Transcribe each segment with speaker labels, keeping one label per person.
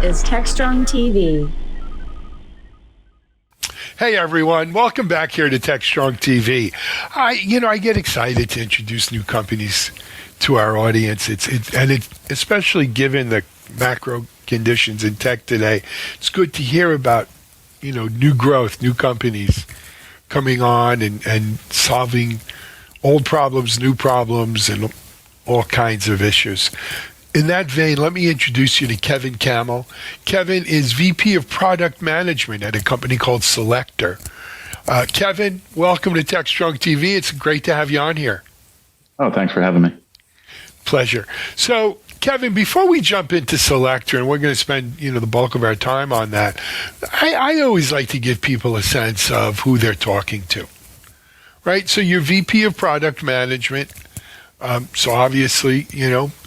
Speaker 1: is TechStrong TV.
Speaker 2: Hey everyone, welcome back here to TechStrong TV. I get excited to introduce new companies to our audience. It's especially given the macro conditions in tech today. It's good to hear about new growth, new companies coming on and solving old problems, new problems, and all kinds of issues. In that vein, let me introduce you to Kevin Kamel. Kevin is VP of Product Management at a company called Selector. Kevin, welcome to TechStrong TV. It's great to have you on here.
Speaker 3: Oh, thanks for having me.
Speaker 2: Pleasure. So, Kevin, before we jump into Selector, and we're going to spend the bulk of our time on that, I always like to give people a sense of who they're talking to, right? So you're VP of Product Management. So obviously,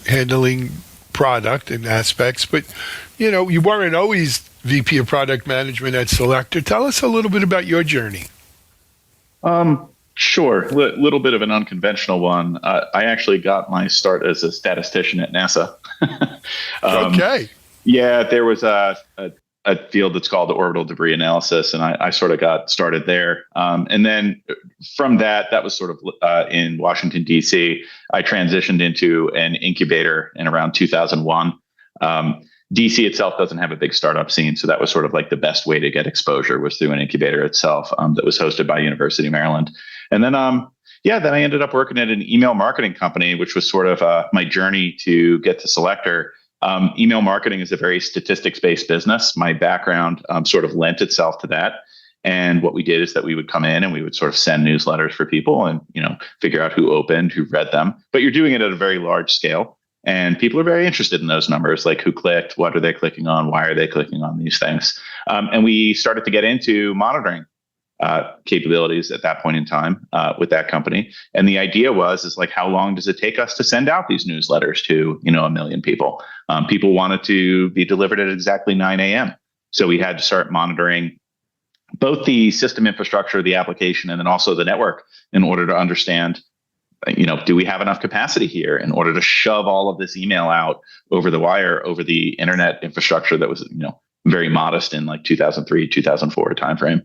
Speaker 2: handling product and aspects, but, you weren't always VP of Product Management at Selector. Tell us a little bit about your journey.
Speaker 3: Sure. Little bit of an unconventional one. I actually got my start as a statistician at NASA.
Speaker 2: Okay.
Speaker 3: Yeah, there was a field that's called the orbital debris analysis, and I sort of got started there. And then from that was sort of in Washington, D.C. I transitioned into an incubator in around 2001. DC itself doesn't have a big startup scene, so that was sort of like the best way to get exposure was through an incubator itself that was hosted by University of Maryland. And then, then I ended up working at an email marketing company, which was sort of my journey to get to Selector. Email marketing is a very statistics-based business. My background sort of lent itself to that. And what we did is that we would come in and we would sort of send newsletters for people and, figure out who opened, who read them. But you're doing it at a very large scale. And people are very interested in those numbers, like who clicked, what are they clicking on, why are they clicking on these things? And we started to get into monitoring capabilities at that point in time with that company. And the idea is like, how long does it take us to send out these newsletters to, 1 million people? People wanted to be delivered at exactly 9 a.m. So we had to start monitoring both the system infrastructure, the application, and then also the network in order to understand, do we have enough capacity here in order to shove all of this email out over the wire, over the internet infrastructure that was, very modest in like 2003, 2004 timeframe.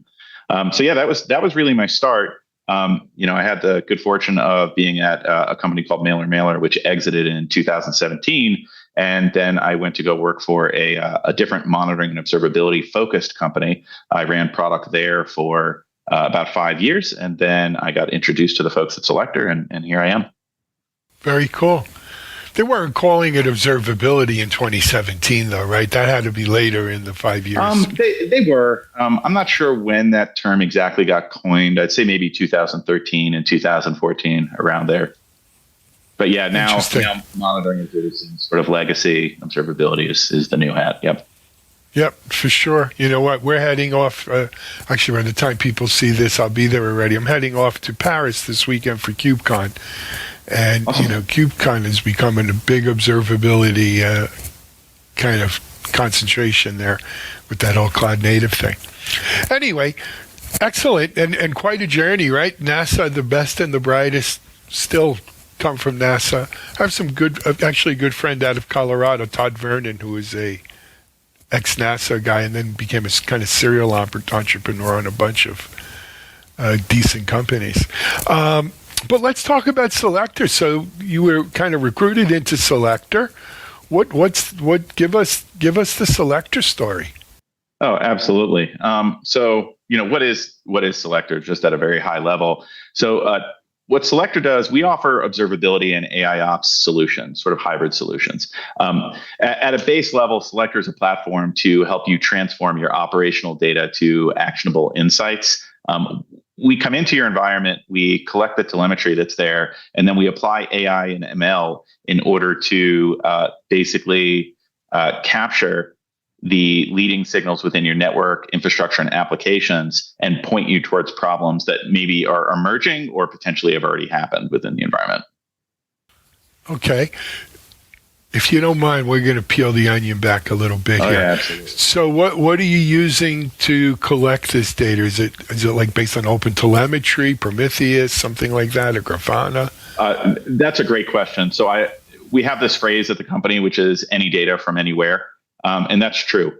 Speaker 3: That was really my start. I had the good fortune of being at a company called Mailer, which exited in 2017. And then I went to go work for a different monitoring and observability focused company. I ran product there for about 5 years. And then I got introduced to the folks at Selector, and here I am.
Speaker 2: Very cool. They weren't calling it observability in 2017, though, right? That had to be later in the 5 years.
Speaker 3: They were. I'm not sure when that term exactly got coined. I'd say maybe 2013 and 2014, around there. But yeah, now monitoring is sort of legacy. Observability is the new hat. Yep.
Speaker 2: Yep, for sure. You know what? We're heading off. Actually, by the time people see this, I'll be there already. I'm heading off to Paris this weekend for KubeCon. And,
Speaker 3: awesome.
Speaker 2: KubeCon is becoming a big observability kind of concentration there with that whole cloud native thing. Anyway, excellent and quite a journey, right? NASA, the best and the brightest still come from NASA. I have some actually a good friend out of Colorado, Todd Vernon, who is a ex-NASA guy and then became a kind of serial entrepreneur on a bunch of decent companies. But let's talk about Selector. So you were kind of recruited into Selector. Give us the Selector story.
Speaker 3: Oh, absolutely. So what is Selector, just at a very high level? So what Selector does, we offer observability and AI ops solutions, sort of hybrid solutions. At a base level, Selector is a platform to help you transform your operational data to actionable insights. We come into your environment, we collect the telemetry that's there, and then we apply AI and ML in order to basically capture the leading signals within your network, infrastructure, and applications, and point you towards problems that maybe are emerging or potentially have already happened within the environment.
Speaker 2: Okay. If you don't mind, we're going to peel the onion back a little bit here.
Speaker 3: Yeah, absolutely.
Speaker 2: So what are you using to collect this data? Is it like based on OpenTelemetry, Prometheus, something like that, or Grafana?
Speaker 3: That's a great question. So we have this phrase at the company, which is any data from anywhere. And that's true.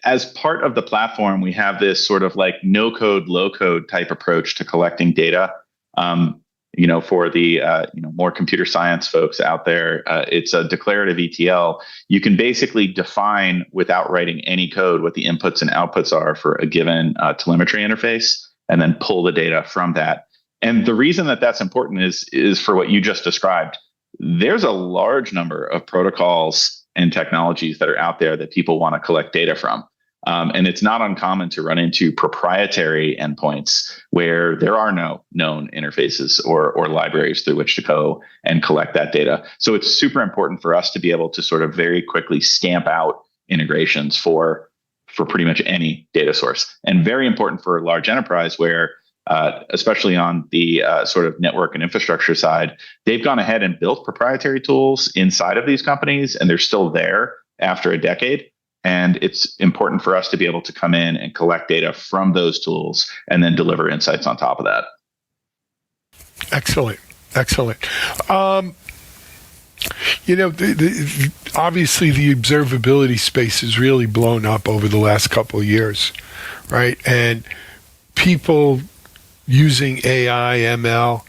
Speaker 3: As part of the platform, we have this sort of like no code, low code type approach to collecting data. For the more computer science folks out there, it's a declarative ETL. You can basically define without writing any code what the inputs and outputs are for a given telemetry interface, and then pull the data from that. And the reason that that's important is for what you just described. There's a large number of protocols and technologies that are out there that people want to collect data from. And it's not uncommon to run into proprietary endpoints where there are no known interfaces or libraries through which to go and collect that data. So it's super important for us to be able to sort of very quickly stamp out integrations for pretty much any data source. And very important for a large enterprise where, especially on the sort of network and infrastructure side, they've gone ahead and built proprietary tools inside of these companies, and they're still there after a decade. And it's important for us to be able to come in and collect data from those tools and then deliver insights on top of that.
Speaker 2: Excellent. Obviously the observability space has really blown up over the last couple of years, right? And people using AI, ML,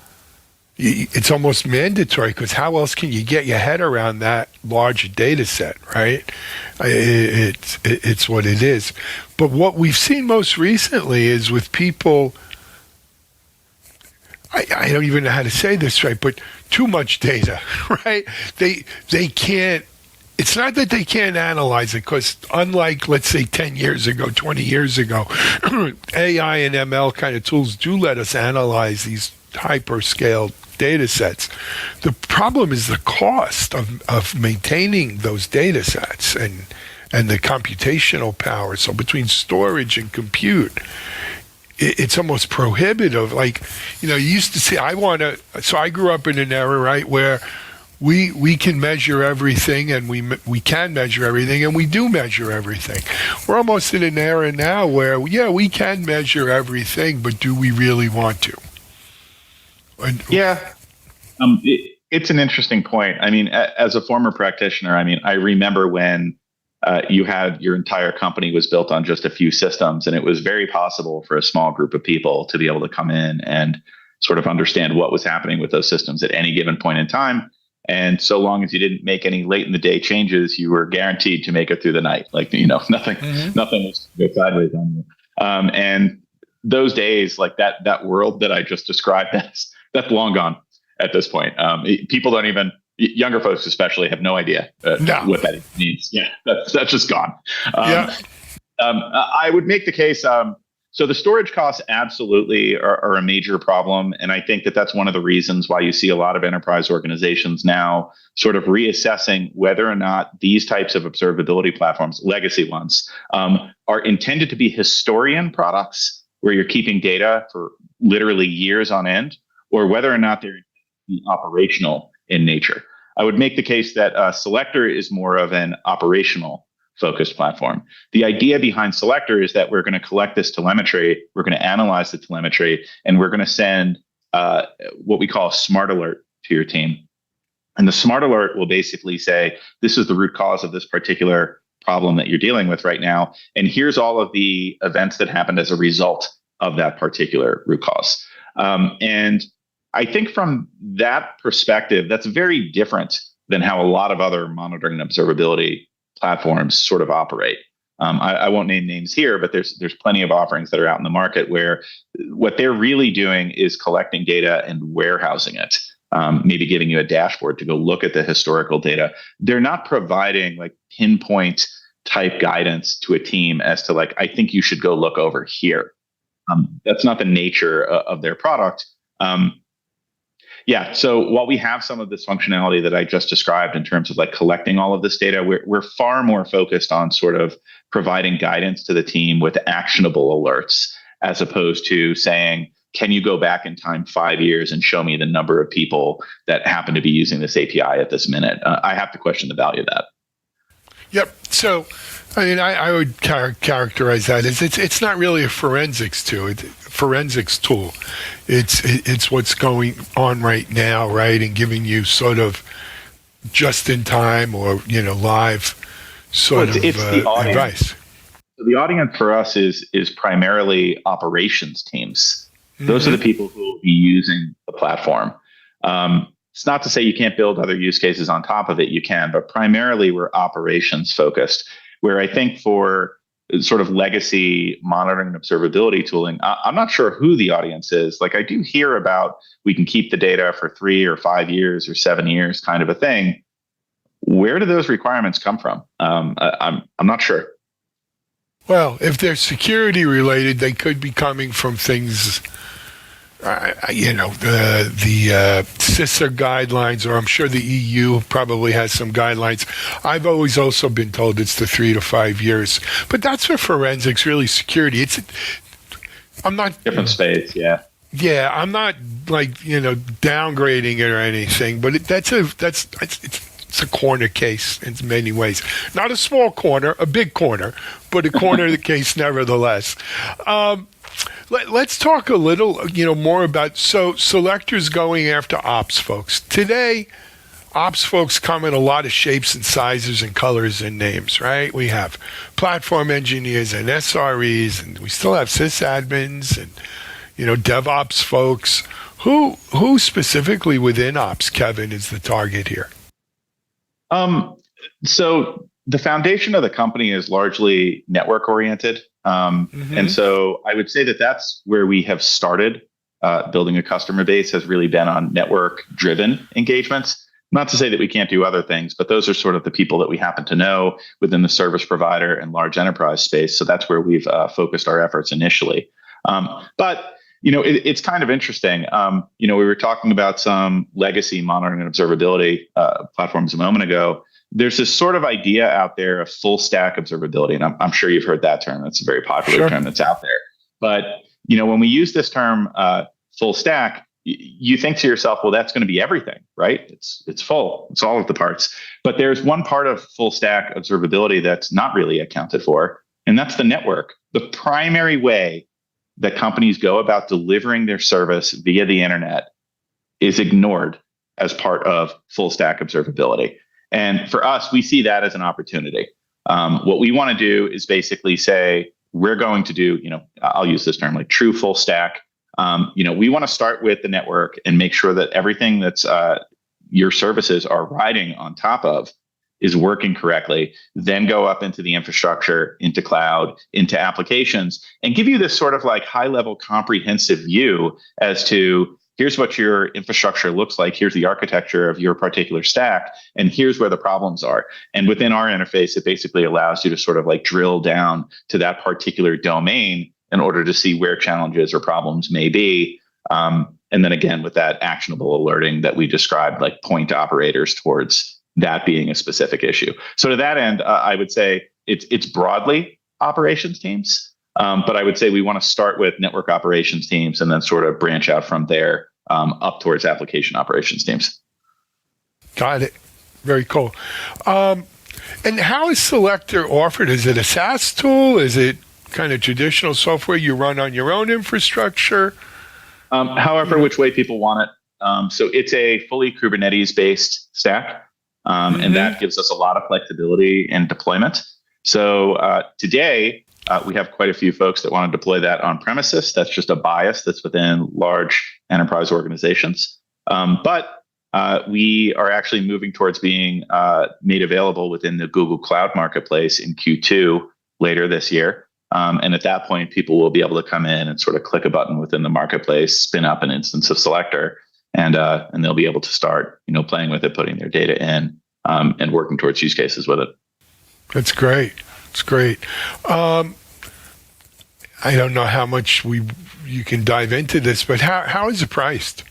Speaker 2: it's almost mandatory, because how else can you get your head around that large data set, right? It's what it is. But what we've seen most recently is with people, I don't even know how to say this right, but too much data, right? They can't, it's not that they can't analyze it, because unlike, let's say, 10 years ago, 20 years ago, AI and ML kind of tools do let us analyze these hyper-scale data sets. The problem is the cost of maintaining those data sets and the computational power. So between storage and compute, it's almost prohibitive. Like, you used to say, so I grew up in an era, right, where we can measure everything, and we can measure everything, and we do measure everything. We're almost in an era now where, we can measure everything, but do we really want to?
Speaker 3: It's an interesting point. I mean, as a former practitioner, I remember when you had your entire company was built on just a few systems, and it was very possible for a small group of people to be able to come in and sort of understand what was happening with those systems at any given point in time. And so long as you didn't make any late in the day changes, you were guaranteed to make it through the night. Like, nothing was going to go sideways on you. And those days, like that world that I just described, that's long gone at this point. People don't even, younger folks especially, have no idea what that means. Yeah, that's just gone. I would make the case. So the storage costs absolutely are a major problem. And I think that that's one of the reasons why you see a lot of enterprise organizations now sort of reassessing whether or not these types of observability platforms, legacy ones, are intended to be historian products where you're keeping data for literally years on end, or whether or not they're operational in nature. I would make the case that Selector is more of an operational focused platform. The idea behind Selector is that we're going to collect this telemetry, we're going to analyze the telemetry, and we're going to send what we call a smart alert to your team. And the smart alert will basically say, this is the root cause of this particular problem that you're dealing with right now. And here's all of the events that happened as a result of that particular root cause. And I think from that perspective, that's very different than how a lot of other monitoring and observability platforms sort of operate. I won't name names here, but there's plenty of offerings that are out in the market where what they're really doing is collecting data and warehousing it, maybe giving you a dashboard to go look at the historical data. They're not providing like pinpoint type guidance to a team as to like, I think you should go look over here. That's not the nature of their product. So while we have some of this functionality that I just described in terms of like collecting all of this data, we're far more focused on sort of providing guidance to the team with actionable alerts, as opposed to saying, can you go back in time 5 years and show me the number of people that happen to be using this API at this minute? I have to question the value of that.
Speaker 2: Yep. So, I would characterize that as it's not really a forensics tool. It's what's going on right now, right, and giving you sort of just in time or live sort of
Speaker 3: it's the audience.
Speaker 2: advice.
Speaker 3: So the audience for us is primarily operations teams. Those are the people who will be using the platform. It's not to say you can't build other use cases on top of it. You can, but primarily we're operations focused. Where I think for sort of legacy monitoring and observability tooling, I'm not sure who the audience is. Like I do hear about we can keep the data for 3 or 5 years or 7 years, kind of a thing. Where do those requirements come from? I'm not sure.
Speaker 2: Well, if they're security related, they could be coming from things, the CISA guidelines, or I'm sure the EU probably has some guidelines. I've always also been told it's the 3 to 5 years, but that's for forensics, really security. I'm not
Speaker 3: different space, yeah.
Speaker 2: Yeah, I'm not downgrading it or anything, but it's a corner case in many ways. Not a small corner, a big corner, but a corner of the case nevertheless. Let's talk a little, more about, Selector's going after ops folks. Today, ops folks come in a lot of shapes and sizes and colors and names, right? We have platform engineers and SREs, and we still have sysadmins and, DevOps folks. Who specifically within ops, Kevin, is the target here?
Speaker 3: So the foundation of the company is largely network oriented. And so I would say that that's where we have started building a customer base, has really been on network driven engagements. Not to say that we can't do other things, but those are sort of the people that we happen to know within the service provider and large enterprise space. So that's where we've focused our efforts initially. But it's kind of interesting. We were talking about some legacy monitoring and observability platforms a moment ago. There's this sort of idea out there of full stack observability, and I'm sure you've heard that term. It's a very popular term that's out there. But when we use this term full stack, you think to yourself, well, that's going to be everything, right? It's full. It's all of the parts. But there's one part of full stack observability that's not really accounted for, and that's the network. The primary way that companies go about delivering their service via the internet is ignored as part of full stack observability. And for us, we see that as an opportunity. What we want to do is basically say, we're going to do, I'll use this term like true full stack. We want to start with the network and make sure that everything that's your services are riding on top of is working correctly, then go up into the infrastructure, into cloud, into applications, and give you this sort of like high level comprehensive view as to here's what your infrastructure looks like, here's the architecture of your particular stack, and here's where the problems are. And within our interface, it basically allows you to sort of like drill down to that particular domain in order to see where challenges or problems may be. And then again, with that actionable alerting that we described, like point operators towards that being a specific issue. So to that end, I would say it's broadly operations teams, but I would say we want to start with network operations teams and then sort of branch out from there up towards application operations teams.
Speaker 2: Got it. Very cool. And how is Selector offered? Is it a SaaS tool? Is it kind of traditional software you run on your own infrastructure?
Speaker 3: However, which way people want it. So it's a fully Kubernetes-based stack. And that gives us a lot of flexibility in deployment. So today, we have quite a few folks that want to deploy that on premises. That's just a bias that's within large enterprise organizations. But we are actually moving towards being made available within the Google Cloud Marketplace in Q2 later this year. And at that point, people will be able to come in and sort of click a button within the marketplace, spin up an instance of Selector, and they'll be able to start, playing with it, putting their data in, and working towards use cases with it.
Speaker 2: That's great. It's great. I don't know how much you can dive into this, but how is it priced?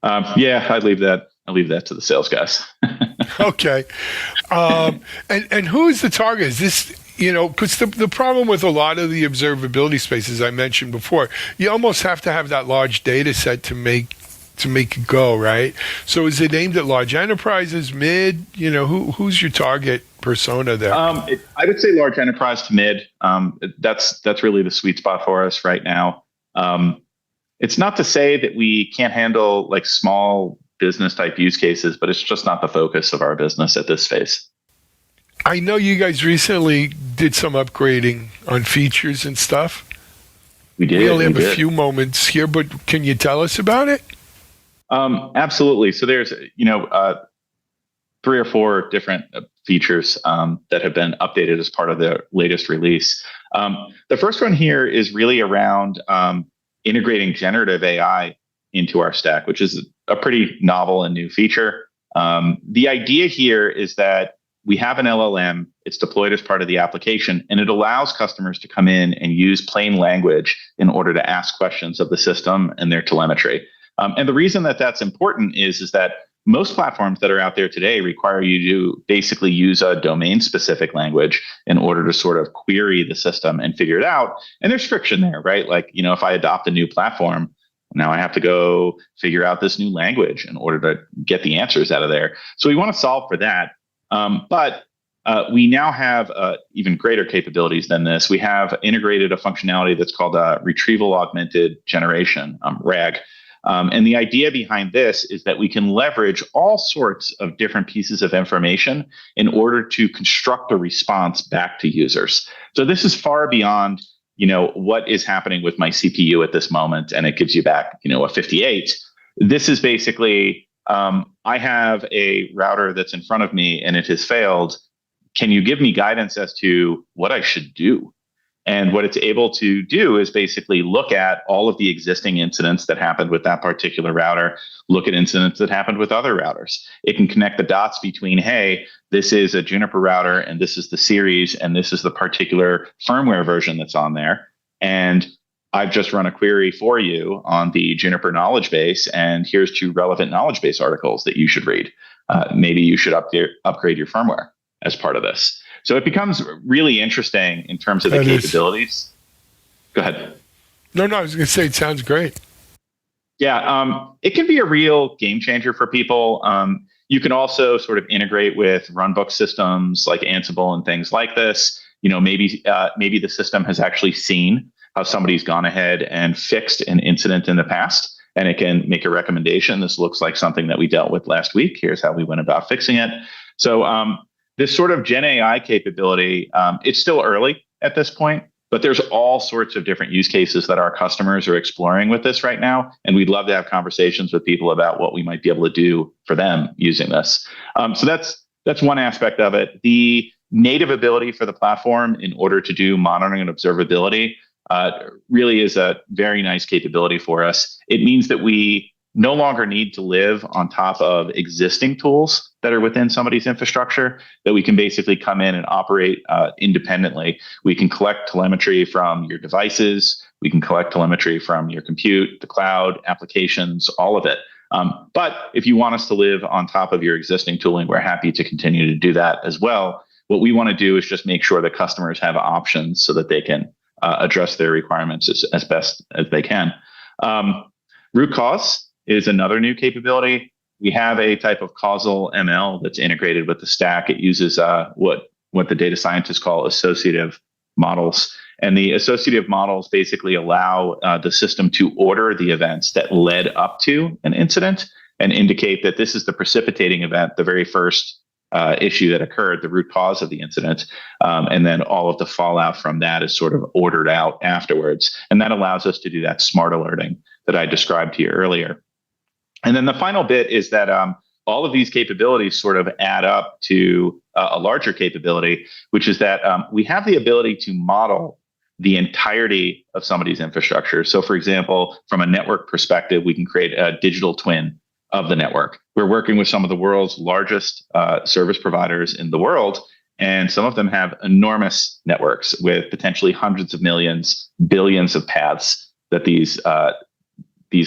Speaker 3: I'll leave that to the sales guys.
Speaker 2: Okay. And who is the target? Is this, because the problem with a lot of the observability spaces I mentioned before, you almost have to have that large data set to make it go, right? So is it aimed at large enterprises, mid? Who's your target persona there?
Speaker 3: I would say large enterprise to mid. That's really the sweet spot for us right now. It's not to say that we can't handle like small business type use cases, but it's just not the focus of our business at this phase.
Speaker 2: I know you guys recently did some upgrading on features and stuff.
Speaker 3: We did.
Speaker 2: We only have a few moments here, but can you tell us about it?
Speaker 3: Absolutely. So there's, 3 or 4 different features that have been updated as part of the latest release. The first one here is really around integrating generative AI into our stack, which is a pretty novel and new feature. The idea here is that we have an LLM, it's deployed as part of the application, and it allows customers to come in and use plain language in order to ask questions of the system and their telemetry. And the reason that that's important is that most platforms that are out there today require you to basically use a domain-specific language in order to sort of query the system and figure it out. And there's friction there, right? Like, if I adopt a new platform, now I have to go figure out this new language in order to get the answers out of there. So we want to solve for that. But we now have even greater capabilities than this. We have integrated a functionality that's called Retrieval Augmented Generation, RAG. And the idea behind this is that we can leverage all sorts of different pieces of information in order to construct a response back to users. So this is far beyond, what is happening with my CPU at this moment, and it gives you back, a 58. This is basically, I have a router that's in front of me and it has failed. Can you give me guidance as to what I should do? And what it's able to do is basically look at all of the existing incidents that happened with that particular router, look at incidents that happened with other routers. It can connect the dots between, hey, this is a Juniper router, and this is the series, and this is the particular firmware version that's on there. And I've just run a query for you on the Juniper knowledge base, and here's 2 relevant knowledge base articles that you should read. Maybe you should upgrade your firmware as part of this. So it becomes really interesting in terms of the capabilities. Go ahead.
Speaker 2: No, I was going to say it sounds great.
Speaker 3: Yeah, it can be a real game changer for people. You can also sort of integrate with runbook systems like Ansible and things like this. Maybe the system has actually seen how somebody's gone ahead and fixed an incident in the past, and it can make a recommendation. This looks like something that we dealt with last week. Here's how we went about fixing it. So this sort of Gen AI capability, it's still early at this point, but there's all sorts of different use cases that our customers are exploring with this right now. And we'd love to have conversations with people about what we might be able to do for them using this. So that's one aspect of it. The native ability for the platform in order to do monitoring and observability really is a very nice capability for us. It means that we no longer need to live on top of existing tools that are within somebody's infrastructure, that we can basically come in and operate independently. We can collect telemetry from your devices. We can collect telemetry from your compute, the cloud, applications, all of it. But if you want us to live on top of your existing tooling, we're happy to continue to do that as well. What we want to do is just make sure that customers have options so that they can address their requirements as best as they can. Root cause is another new capability. We have a type of causal ML that's integrated with the stack. It uses what the data scientists call associative models. And the associative models basically allow the system to order the events that led up to an incident and indicate that this is the precipitating event, the very first issue that occurred, the root cause of the incident. And then all of the fallout from that is sort of ordered out afterwards. And that allows us to do that smart alerting that I described to you earlier. And then the final bit is that all of these capabilities sort of add up to a larger capability, which is that we have the ability to model the entirety of somebody's infrastructure. So, for example, from a network perspective, we can create a digital twin of the network. We're working with some of the world's largest service providers in the world, and some of them have enormous networks with potentially hundreds of millions, billions of paths that these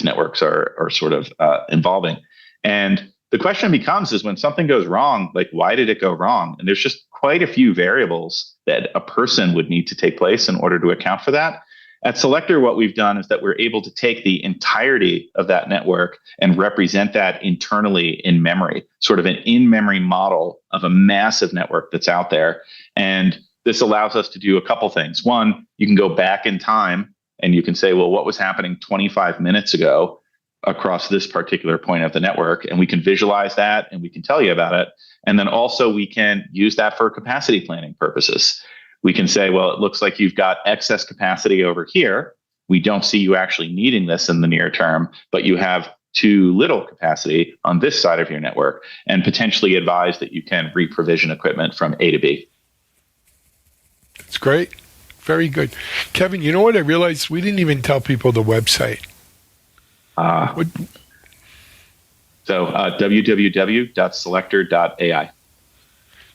Speaker 3: networks are sort of involving. And the question becomes is when something goes wrong, like why did it go wrong? And there's just quite a few variables that a person would need to take place in order to account for that. At Selector, what we've done is that we're able to take the entirety of that network and represent that internally in memory, sort of an in-memory model of a massive network that's out there. And this allows us to do a couple things. One, you can go back in time and you can say, well, what was happening 25 minutes ago? across this particular point of the network, and we can visualize that and we can tell you about it. And then also we can use that for capacity planning purposes. We can say, well, it looks like you've got excess capacity over here. We don't see you actually needing this in the near term, but you have too little capacity on this side of your network, and potentially advise that you can re-provision equipment from A to B.
Speaker 2: That's great. Very good. Kevin, you know what? I realized we didn't even tell people the website.
Speaker 3: So www.selector.ai.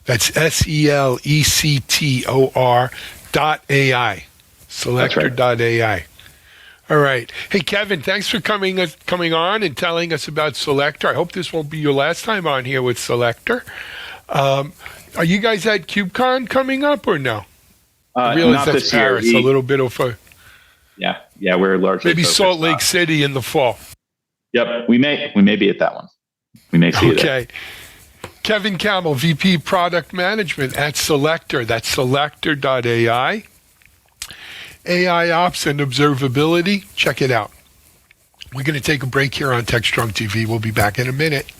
Speaker 2: That's SELECTOR.ai. Selector.ai. All right. Hey, Kevin, thanks for coming on and telling us about Selector. I hope this won't be your last time on here with Selector. Are you guys at KubeCon coming up or no? I realize
Speaker 3: not
Speaker 2: that's
Speaker 3: this
Speaker 2: Paris,
Speaker 3: year.
Speaker 2: a little bit of a...
Speaker 3: Yeah, we're largely
Speaker 2: maybe Salt Lake City in the fall.
Speaker 3: Yep, we may be at that one. We may see you there.
Speaker 2: Okay. Kevin Kamel, VP Product Management at Selector. That's selector.ai. AI Ops and Observability. Check it out. We're going to take a break here on TechStrong TV. We'll be back in a minute.